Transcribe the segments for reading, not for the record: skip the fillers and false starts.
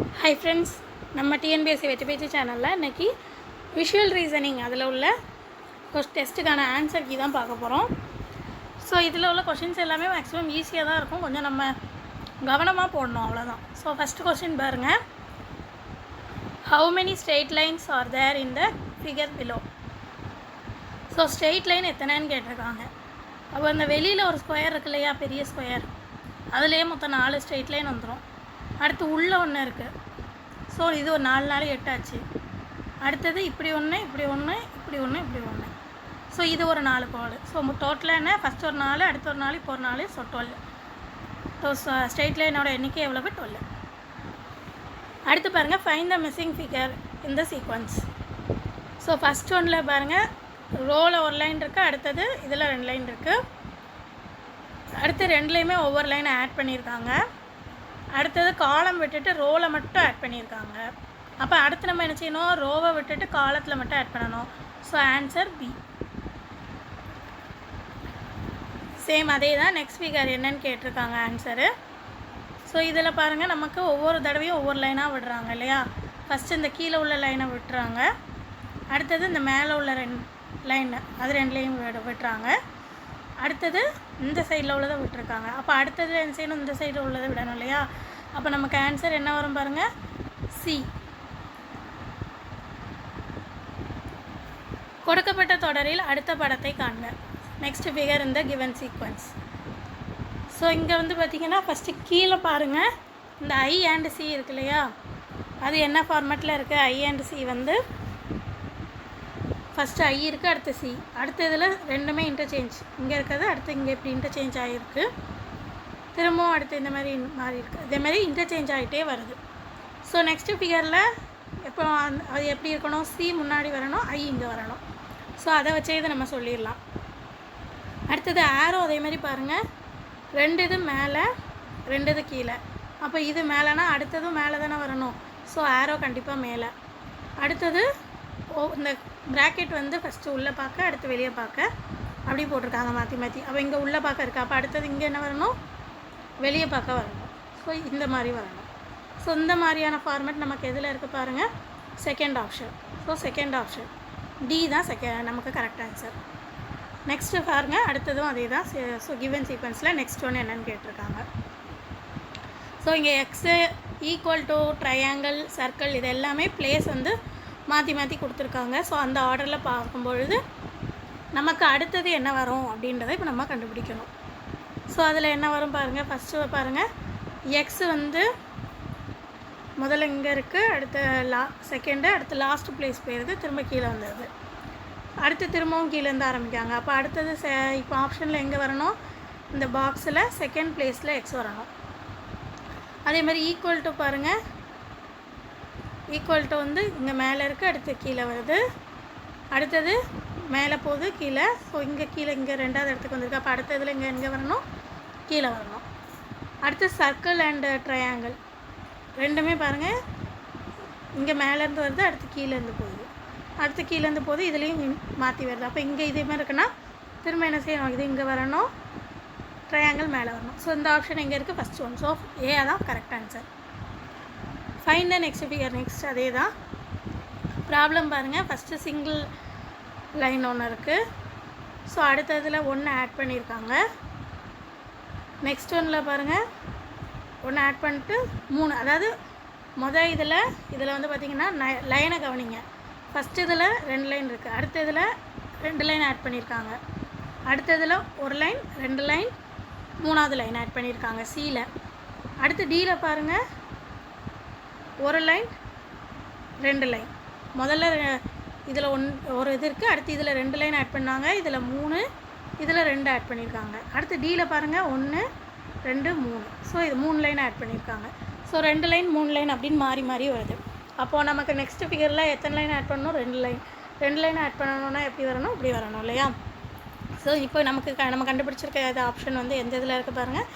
Hi friends, நம்ம TNPSC வெற்றி பேச்சு சேனலில் இன்றைக்கி விஷுவல் ரீசனிங் அதில் உள்ள டெஸ்ட்டுக்கான ஆன்சர் கீ தான் பார்க்க போகிறோம். ஸோ இதில் உள்ள கொஷின்ஸ் எல்லாமே மேக்ஸிமம் ஈஸியாக தான் இருக்கும், கொஞ்சம் நம்ம கவனமாக போடணும், அவ்வளோதான். ஸோ ஃபஸ்ட்டு கொஸ்டின் பாருங்கள். How many straight lines are there in the figure below? So straight line எத்தனைன்னு கேட்டிருக்காங்க. அப்போ அந்த வெளியில் ஒரு ஸ்கொயர் இருக்கு இல்லையா, பெரிய ஸ்கொயர், அதுலேயே மொத்தம் 4 ஸ்ட்ரெயிட் லைன் வந்துடும். அடுத்து உள்ளே ஒன்று இருக்குது. ஸோ இது ஒரு 4 4 8 ஆச்சு. அடுத்தது இப்படி ஒன்று, இப்படி ஒன்று, இப்படி ஒன்று, இப்படி ஒன்று. ஸோ இது ஒரு 4 கோடு. ஸோ டோட்டலாக என்ன, ஃபஸ்ட் ஒரு 4, அடுத்த ஒரு 4, இப்போ ஒரு 4, ஸோ 12. ஸோ ஸ்ட்ரெயிட் லைனோட எண்ணிக்கை எவ்வளவு? 12. அடுத்து பாருங்கள், find the missing figure in the sequence. So first ஒன்றில் பாருங்கள், ரோவில் ஒரு லைன் இருக்குது, அடுத்தது இதில் 2 லைன் இருக்குது. அடுத்து 2லேயுமே ஒவ்வொரு லைனை ஆட் பண்ணியிருக்காங்க. அடுத்தது காலம் விட்டுட்டு ரோவில் மட்டும் ஆட் பண்ணியிருக்காங்க. அப்போ அடுத்து நம்ம என்ன செய்யணும், ரோவை விட்டுட்டு காலத்தில் மட்டும் ஆட் பண்ணணும். So answer B. சேம் அதே தான் நெக்ஸ்ட் ஃபிகர் என்னன்னு கேட்டிருக்காங்க ஆன்சரு. ஸோ இதில் பாருங்கள், நமக்கு ஒவ்வொரு தடவையும் ஒவ்வொரு லைனாக விடுறாங்க இல்லையா. ஃபஸ்ட்டு இந்த கீழே உள்ள லைனை விட்டுறாங்க, அடுத்தது இந்த மேலே உள்ள 2 லைன், அது 2லேயும் விட்டுறாங்க, அடுத்தது இந்த சைடில் உள்ளதை விட்டுருக்காங்க. அப்போ அடுத்தது என்ன செய்யணும், இந்த சைடில் உள்ளதை விடணும் இல்லையா. அப்போ நமக்கு ஆன்சர் என்ன வரும் பாருங்கள், சி. கொடுக்கப்பட்ட தொடரில் அடுத்த படத்தை காண்க. நெக்ஸ்ட் ஃபிகர் இந்த கிவன் சீக்வன்ஸ். ஸோ இங்கே வந்து பார்த்திங்கன்னா ஃபஸ்ட்டு கீழே பாருங்கள், இந்த ஐ அண்ட் சி இருக்கு இல்லையா, அது என்ன ஃபார்மேட்டில் இருக்குது. ஐ அண்ட் சி வந்து ஃபஸ்ட்டு ஐ இருக்குது, அடுத்து சி, அடுத்த இதில் 2மே இன்டர்சேஞ்ச். இங்கே இருக்கிறது அடுத்து இங்கே இப்படி இன்டர்சேஞ்ச் ஆகிருக்கு, திரும்பவும் அடுத்து இந்த மாதிரி மாறி இருக்குது. இதேமாதிரி இன்டர்சேஞ்ச் ஆகிட்டே வருது. ஸோ நெக்ஸ்ட்டு ஃபிகரில் எப்போ அது எப்படி இருக்கணும், சி முன்னாடி வரணும், ஐ இங்கே வரணும். ஸோ அதை வச்சே இதை நம்ம சொல்லிடலாம். அடுத்தது ஆரோ அதேமாதிரி பாருங்கள், 2 இது மேலே, 2 இது கீழே. அப்போ இது மேலேனா அடுத்ததும் மேலே தானே வரணும். ஸோ ஆரோ கண்டிப்பாக மேலே. அடுத்தது இந்த ப்ராக்கெட் வந்து ஃபஸ்ட்டு உள்ளே பார்க்க, அடுத்து வெளியே பார்க்க, அப்படி போட்டிருக்காங்க மாற்றி மாற்றி. அப்போ இங்கே உள்ளே பார்க்க இருக்கா, அப்போ அடுத்தது இங்கே என்ன வரணும், வெளியே பார்க்க வரணும். ஸோ இந்த மாதிரி வரணும். ஸோ இந்த மாதிரியான ஃபார்மேட் நமக்கு எதில் இருக்குது பாருங்கள், second option. So second option D தான் நமக்கு கரெக்ட் ஆன்சர். நெக்ஸ்ட்டு பாருங்கள், அடுத்ததும் அதே தான். ஸோ கிவன் சீக்வன்ஸில் நெக்ஸ்ட் ஒன்று என்னென்னு கேட்டிருக்காங்க. ஸோ இங்கே x equal to triangle, circle, இது எல்லாமே பிளேஸ் வந்து மாற்றி மாற்றி கொடுத்துருக்காங்க. ஸோ அந்த ஆர்டரில் பார்க்கும்பொழுது நமக்கு அடுத்தது என்ன வரும் அப்படின்றத இப்போ நம்ம கண்டுபிடிக்கணும். ஸோ அதில் என்ன வரும் பாருங்கள், ஃபஸ்ட்டு பாருங்கள், எக்ஸு வந்து முதல்ல இங்கே இருக்குது, அடுத்த செகண்டு, அடுத்து லாஸ்ட் பிளேஸ் போயிடுது, திரும்ப கீழே வந்துடுது, அடுத்து திரும்பவும் கீழேருந்து ஆரம்பிக்காங்க. அப்போ அடுத்தது இப்போ ஆப்ஷனில் எங்கே வரணும், இந்த பாக்ஸில் செகண்ட் பிளேஸில் எக்ஸ் வரணும். அதே மாதிரி ஈக்குவல் டு பாருங்கள், ஈக்குவல் டு வந்து இங்கே மேலே இருக்குது, அடுத்து கீழே வருது, அடுத்தது மேலே போகுது, கீழே. ஸோ இங்கே கீழே, இங்கே 2வது இடத்துக்கு வந்திருக்கு. அப்போ அடுத்ததில் இங்கே எங்கே வரணும், கீழே வரணும். அடுத்து சர்க்கிள் அண்டு ட்ரையாங்கிள், 2மே பாருங்கள், இங்கே மேலேருந்து வருது, அடுத்து கீழேருந்து போகுது, அடுத்து கீழேருந்து போகுது, இதுலேயும் மாற்றி வருது. அப்போ இங்கே இதே மாதிரி இருக்குன்னா திரும்ப என்ன செய்யணும், இது இங்கே வரணும், ட்ரையாங்கிள் மேலே வரணும். ஸோ இந்த ஆப்ஷன் எங்கே இருக்குது, ஃபஸ்ட் ஒன். ஸோ ஏ தான் correct answer. Find the next figure. Next அதே தான் ப்ராப்ளம் பாருங்கள். ஃபஸ்ட்டு சிங்கிள் லைன் ஒன்று இருக்குது. ஸோ அடுத்ததில் 1 ஆட் பண்ணியிருக்காங்க. நெக்ஸ்ட் ஒன்றில் பாருங்கள், 1 ஆட் பண்ணிட்டு 3, அதாவது இதில் வந்து பார்த்திங்கன்னா லைனை கவனிங்க. ஃபஸ்ட்டு இதில் 2 லைன் இருக்குது, அடுத்த இதில் 2 லைன் ஆட் பண்ணியிருக்காங்க, அடுத்ததில் 1 லைன், 2 லைன், 3வது லைன் ஆட் பண்ணியிருக்காங்க சியில். அடுத்து டியில் பாருங்கள், 1 லைன், 2 லைன். முதல்ல இதில் ஒரு இது இருக்குது, அடுத்து இதில் 2 லைன் ஆட் பண்ணாங்க, இதில் 3, இதில் 2 ஆட் பண்ணியிருக்காங்க. அடுத்து டியில் பாருங்கள், 1 2 3. ஸோ இது 3 லைன் ஆட் பண்ணியிருக்காங்க. ஸோ 2 லைன் 3 லைன் அப்படின்னு மாறி மாறி வருது. அப்போது நமக்கு நெக்ஸ்ட் ஃபிகரில் எத்தனை லைன் ஆட் பண்ணணும், 2 லைன். 2 லைன் ஆட் பண்ணணுன்னா எப்படி வரணும், இப்படி வரணும் இல்லையா. ஸோ இப்போ நம்ம கண்டுபிடிச்சிருக்க இது ஆப்ஷன் வந்து எந்த இதில் இருக்குது பாருங்கள்,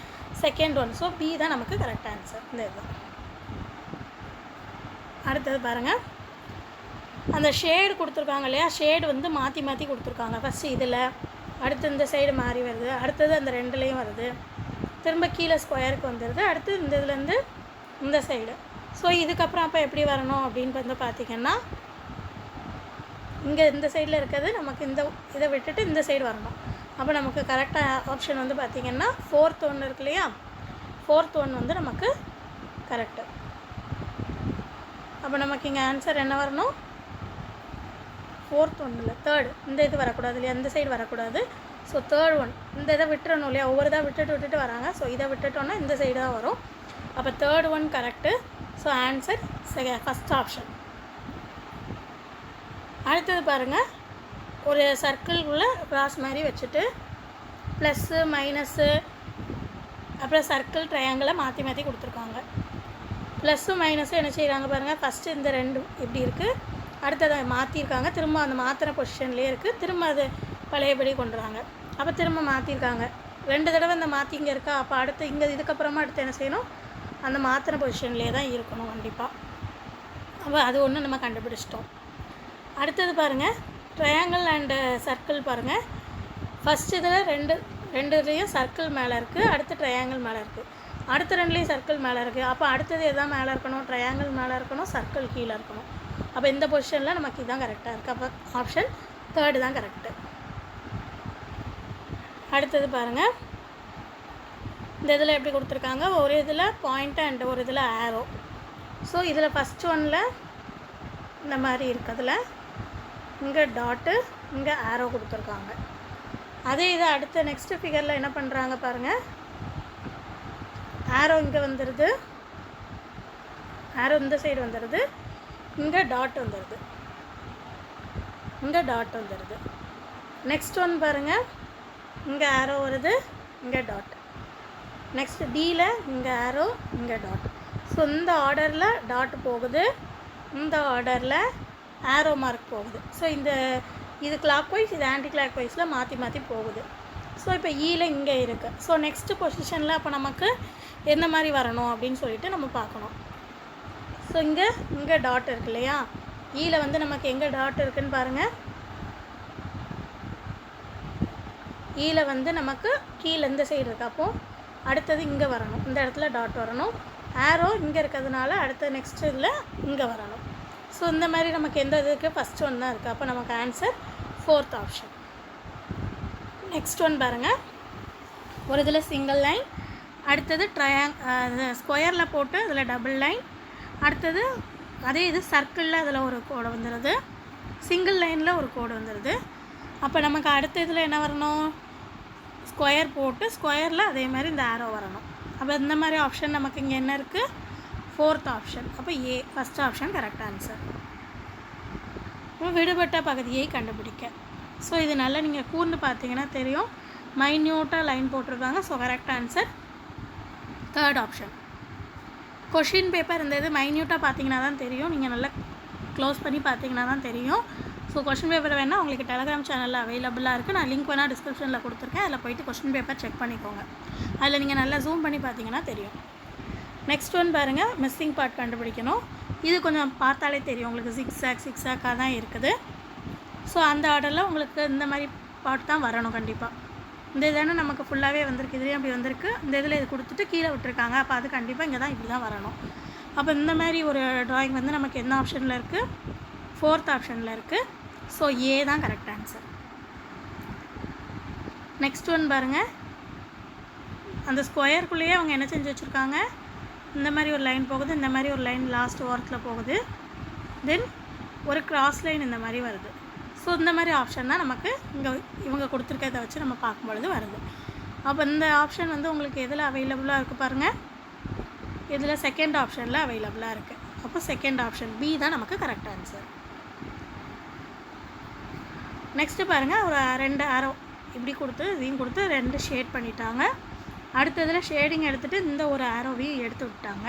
செகண்ட் ஒன். ஸோ பி தான் நமக்கு கரெக்ட் ஆன்சர். இந்த இதுதான். அடுத்தது பாருங்கள், அந்த ஷேடு கொடுத்துருக்காங்க இல்லையா, ஷேடு வந்து மாற்றி மாற்றி கொடுத்துருக்காங்க. ஃபஸ்ட்டு இதில், அடுத்து இந்த சைடு மாறி வருது, அடுத்தது அந்த 2லேயும் வருது, திரும்ப கீழே ஸ்கொயருக்கு வந்துடுது, அடுத்து இந்த இதுலேருந்து இந்த சைடு. ஸோ இதுக்கப்புறம் அப்போ எப்படி வரணும் அப்படின்னு வந்து பார்த்திங்கன்னா இங்கே இந்த சைடில் இருக்கிறது நமக்கு இதை விட்டுட்டு இந்த சைடு வரணும். அப்போ நமக்கு கரெக்டாக ஆப்ஷன் வந்து பார்த்திங்கன்னா 4th ஒன்று இருக்கு இல்லையா, 4th ஒன் வந்து நமக்கு கரெக்டு. அப்போ நமக்கு இங்கே ஆன்சர் என்ன வரணும், 4th ஒன் இல்லை 3rd. இந்த இது வரக்கூடாது இல்லையா, இந்த சைடு வரக்கூடாது. ஸோ 3rd ஒன் இந்த இதை விட்டுறணும் இல்லையா, ஒவ்வொரு இதாக விட்டுட்டு வராங்க. ஸோ இதை விட்டுட்டோன்னா இந்த சைடு தான் வரும். அப்போ 3rd one correct. So answer first option. அடுத்தது பாருங்கள், ஒரு சர்க்கிள் உள்ள கிராஸ் மாதிரி வச்சுட்டு ப்ளஸ்ஸு மைனஸ்ஸு அப்புறம் சர்க்கிள் ட்ரையாங்கிளை மாற்றி மாற்றி கொடுத்துருக்காங்க. ப்ளஸ்ஸும் மைனஸும் என்ன செய்கிறாங்க பாருங்கள், ஃபஸ்ட்டு இந்த 2 இப்படி இருக்குது, அடுத்ததை மாற்றிருக்காங்க, திரும்ப அந்த மாற்றின பொசிஷன்லேயே இருக்குது, திரும்ப அது பழையபடி கொண்டுறாங்க. அப்போ திரும்ப மாற்றிருக்காங்க 2 தடவை இந்த மாற்றி இங்கே இருக்கா. அப்போ அடுத்து இங்கே இதுக்கப்புறமா அடுத்து என்ன செய்யணும், அந்த மாற்றின பொசிஷன்லேயே தான் இருக்கணும் கண்டிப்பாக. அப்போ அது ஒன்று நம்ம கண்டுபிடிச்சிட்டோம். அடுத்தது பாருங்கள், ட்ரையாங்கிள் அண்டு சர்க்கிள் பாருங்கள். ஃபஸ்ட்டு இதில் ரெண்டுலேயும் சர்க்கிள் மேலே இருக்குது, அடுத்து ட்ரையாங்கிள் மேலே இருக்குது, அடுத்த 2லேயும் சர்க்கிள் மேலே இருக்குது. அப்போ அடுத்தது எதாவது மேலே இருக்கணும், ட்ரையாங்கிள் மேலே இருக்கணும், சர்க்கிள் கீழே இருக்கணும். அப்போ இந்த பொசிஷனில் நமக்கு இதுதான் கரெக்டாக இருக்குது. அப்போ ஆப்ஷன் 3rd தான் கரெக்டு. அடுத்தது பாருங்கள், இந்த இதில் எப்படி கொடுத்துருக்காங்க, ஒரு இதில் பாயிண்ட் அண்ட் ஒரு இதில் ஆரோ. ஸோ இதில் ஃபஸ்ட் ஒன்னில் இந்த மாதிரி இருக்கிறதுல இங்கே டாட்டு இங்கே ஆரோ கொடுத்துருக்காங்க. அதே இதை அடுத்த நெக்ஸ்ட்டு ஃபிகரில் என்ன பண்ணுறாங்க பாருங்கள், ஆரோ இங்கே வந்துடுது, ஆரோ இந்த சைடு வந்துடுது, இங்கே டாட் வந்துடுது, இங்கே டாட் வந்துடுது. நெக்ஸ்ட் ஒன் பாருங்கள், இங்கே ஆரோ வருது, இங்கே டாட். நெக்ஸ்ட்டு டியில் இங்கே ஆரோ, இங்கே டாட். ஸோ இந்த ஆர்டரில் டாட் போகுது, இந்த ஆர்டரில் ஆரோ மார்க் போகுது. ஸோ இது கிளாக் வைஸ், இது ஆன்டி கிளாக் வைஸில் மாற்றி மாற்றி போகுது. ஸோ இப்போ ஈயில் இங்கே இருக்குது. ஸோ நெக்ஸ்ட்டு பொசிஷனில் அப்போ நமக்கு எந்த மாதிரி வரணும் அப்படின்னு சொல்லிட்டு நம்ம பார்க்கணும். ஸோ இங்கே டாட் இருக்கு இல்லையா, ஈயில் வந்து நமக்கு எங்கே டாட் இருக்குதுன்னு பாருங்கள். ஈயில் வந்து நமக்கு கீழே இந்த சைடு இருக்குது. அப்போது அடுத்தது இங்கே வரணும், இந்த இடத்துல டாட் வரணும். ஆரோ இங்கே இருக்கிறதுனால அடுத்த நெக்ஸ்ட் இதில் இங்கே வரணும். ஸோ இந்த மாதிரி நமக்கு எந்த இதுக்கு ஃபஸ்ட் ஒன் தான் இருக்குது. அப்போ நமக்கு answer 4th option. Next one பாருங்கள், ஒரு இதில் சிங்கிள் லைன், அடுத்தது ஸ்கொயரில் போட்டு அதில் டபுள் லைன், அடுத்தது அதே இது சர்க்கிளில் அதில் ஒரு கோடு வந்துடுது, சிங்கிள் லைனில் ஒரு கோடு வந்துடுது. அப்போ நமக்கு அடுத்த இதில் என்ன வரணும், ஸ்கொயர் போட்டு ஸ்கொயரில் அதே மாதிரி இந்த ஆரோ வரணும். அப்போ இந்த மாதிரி ஆப்ஷன் நமக்கு இங்கே என்ன இருக்குது, 4th ஆப்ஷன். அப்போ ஏ ஃபஸ்ட் ஆப்ஷன் கரெக்ட் ஆன்சர். விடுபட்ட பகுதியை கண்டுபிடிக்க. ஸோ இது நல்லா நீங்கள் கூர்ந்து பார்த்தீங்கன்னா தெரியும், மைன்யூட்டாக லைன் போட்டிருக்காங்க. So correct answer 3rd option. Question paper இந்த இது மைன்யூட்டாக பார்த்தீங்கன்னா தான் தெரியும், நீங்கள் நல்லா க்ளோஸ் பண்ணி பார்த்தீங்கன்னா தான் தெரியும். ஸோ கொஷின் பேப்பர் வேணால் உங்களுக்கு டெலகிராம் சேனலில் அவைலபிளாக இருக்குது, நான் லிங்க் வேணால் டிஸ்கிரிப்ஷனில் கொடுத்துருக்கேன், அதில் போய்ட்டு கொஷின் பேப்பர் செக் பண்ணிக்கோங்க. அதில் நீங்கள் நல்லா ஜூம் பண்ணி பார்த்தீங்கன்னா தெரியும். நெக்ஸ்ட் ஒன் பாருங்கள், மிஸ்ஸிங் பார்ட் கண்டுபிடிக்கணும். இது கொஞ்சம் பார்த்தாலே தெரியும் உங்களுக்கு, சிக்ஸாக்காக தான் இருக்குது. ஸோ அந்த ஆர்டரில் உங்களுக்கு இந்த மாதிரி பார்ட் தான் வரணும் கண்டிப்பாக. இந்த இதானே நமக்கு ஃபுல்லாகவே வந்திருக்கு, இதுலேயும் அப்படி வந்திருக்கு, இந்த இதில் இது கொடுத்துட்டு கீழே விட்டுருக்காங்க. அப்போ அது கண்டிப்பாக இங்கே தான் இப்படி தான் வரணும். அப்போ இந்த மாதிரி ஒரு ட்ராயிங் வந்து நமக்கு என்ன ஆப்ஷனில் இருக்குது, 4th ஆப்ஷனில் இருக்குது. ஸோ ஏ தான் கரெக்ட் ஆன்சர். நெக்ஸ்ட் ஒன் பாருங்கள், அந்த ஸ்கொயருக்குள்ளேயே அவங்க என்ன செஞ்சு வச்சுருக்காங்க, இந்த மாதிரி ஒரு லைன் போகுது, இந்த மாதிரி ஒரு லைன் லாஸ்ட் ஓரத்தில் போகுது, தென் ஒரு கிராஸ் லைன் இந்த மாதிரி வருது. ஸோ இந்த மாதிரி ஆப்ஷன் தான் நமக்கு இங்கே இவங்க கொடுத்துருக்கதை வச்சு நம்ம பார்க்கும்பொழுது வருது. அப்போ இந்த ஆப்ஷன் வந்து உங்களுக்கு எதில் அவைலபிளாக இருக்குது பாருங்கள், இதில் செகண்ட் ஆப்ஷனில் அவைலபிளாக இருக்குது. அப்போ செகண்ட் ஆப்ஷன் பி தான் நமக்கு கரெக்ட் ஆன்சர். நெக்ஸ்ட்டு பாருங்கள், ஒரு 2 ஆரோ இப்படி கொடுத்து இதையும் கொடுத்து 2 ஷேட் பண்ணிட்டாங்க. அடுத்ததில் ஷேடிங் எடுத்துகிட்டு இந்த ஒரு ஆரோவையும் எடுத்து விட்டாங்க.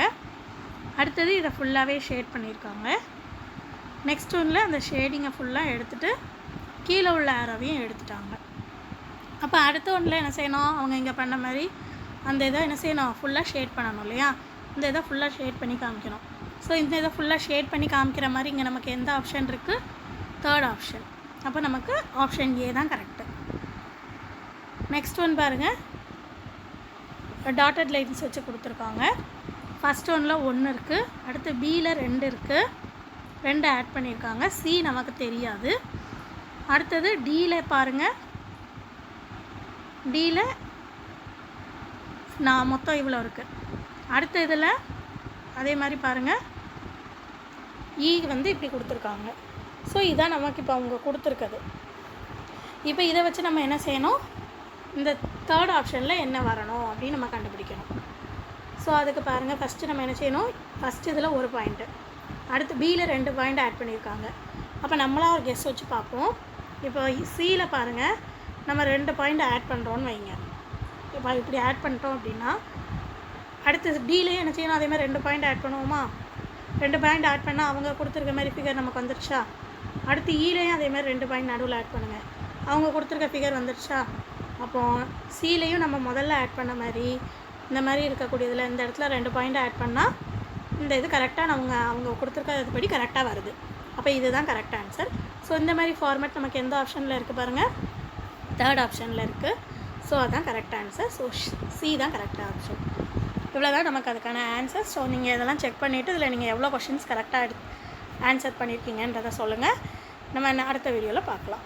அடுத்தது இதை ஃபுல்லாகவே ஷேட் பண்ணியிருக்காங்க. நெக்ஸ்ட் ஒன்றில் அந்த ஷேடிங்கை ஃபுல்லாக எடுத்துகிட்டு கீழே உள்ள ஆரோவையும் எடுத்துட்டாங்க. அப்போ அடுத்த ஒன்றில் என்ன செய்யணும், அவங்க இங்கே பண்ண மாதிரி அந்த இதை என்ன செய்யணும், ஃபுல்லாக ஷேட் பண்ணணும் இல்லையா, இந்த இதை ஃபுல்லாக ஷேட் பண்ணி காமிக்கணும். ஸோ இந்த இதை ஃபுல்லாக ஷேட் பண்ணி காமிக்கிற மாதிரி இங்கே நமக்கு எந்த ஆப்ஷன் இருக்குது, 3rd ஆப்ஷன். அப்போ நமக்கு ஆப்ஷன் ஏ தான் கரெக்டு. நெக்ஸ்ட் ஒன் பாருங்கள், டாட்டட் லைன்ஸ் வச்சு கொடுத்துருக்காங்க. ஃபஸ்ட் ஒன்றில் 1 இருக்குது, அடுத்து பியில் 2 இருக்குது, 2 ஆட் பண்ணியிருக்காங்க. சி நமக்கு தெரியாது. அடுத்தது டியில் பாருங்கள், டியில் நான் மொத்தம் இவ்வளோ இருக்குது. அடுத்த இதில் அதே மாதிரி பாருங்கள், இ வந்து இப்படி கொடுத்துருக்காங்க. ஸோ இதான் நமக்கு இப்போ அவங்க கொடுத்துருக்குது. இப்போ இதை வச்சு நம்ம என்ன செய்யணும், இந்த தேர்ட் ஆப்ஷனில் என்ன வரணும் அப்படின்னு நம்ம கண்டுபிடிக்கணும். ஸோ அதுக்கு பாருங்கள், ஃபஸ்ட்டு நம்ம என்ன செய்யணும், ஃபஸ்ட்டு இதில் 1 பாயிண்ட்டு, அடுத்து பியில் 2 பாயிண்ட் ஆட் பண்ணியிருக்காங்க. அப்போ நம்மளாக ஒரு கெஸ் வச்சு பார்ப்போம். இப்போ சியில் பாருங்கள், நம்ம 2 பாயிண்ட் ஆட் பண்ணுறோன்னு வைங்க. இப்போ இப்படி ஆட் பண்ணிட்டோம் அப்படின்னா அடுத்து டிலேயும் என்ன செய்யணும், அதே மாதிரி 2 பாயிண்ட் ஆட் பண்ணுவோமா. 2 பாயிண்ட் ஆட் பண்ணால் அவங்க கொடுத்துருக்க மாதிரி ஃபிகர் நமக்கு வந்துருச்சா. அடுத்து ஈலையும் அதே மாதிரி 2 பாயிண்ட் நடுவில் ஆட் பண்ணுங்கள், அவங்க கொடுத்துருக்க ஃபிகர் வந்துருச்சா. அப்போது சிலையும் நம்ம முதல்ல ஆட் பண்ண மாதிரி இந்த மாதிரி இருக்கக்கூடியதில் இந்த இடத்துல 2 பாயிண்ட் ஆட் பண்ணால் இந்த இது கரெக்டாக அவங்க கொடுத்துருக்கிறதுபடி கரெக்டாக வருது. அப்போ இதுதான் கரெக்ட் ஆன்சர். ஸோ இந்த மாதிரி ஃபார்மேட் நமக்கு எந்த ஆப்ஷனில் இருக்குது பாருங்கள், தேர்ட் ஆப்ஷனில் இருக்குது. ஸோ அதுதான் கரெக்ட் ஆன்சர். ஸோ சி தான் கரெக்ட் ஆப்ஷன். இவ்வளோ தான் நமக்கு அதுக்கான ஆன்சர். ஸோ நீங்கள் இதெல்லாம் செக் பண்ணிவிட்டு இதில் நீங்கள் எவ்வளோ கொஷின்ஸ் கரெக்டாக ஆன்சர் பண்ணியிருக்கீங்கன்றதை சொல்லுங்கள். நம்ம அடுத்த வீடியோவில் பார்க்கலாம்.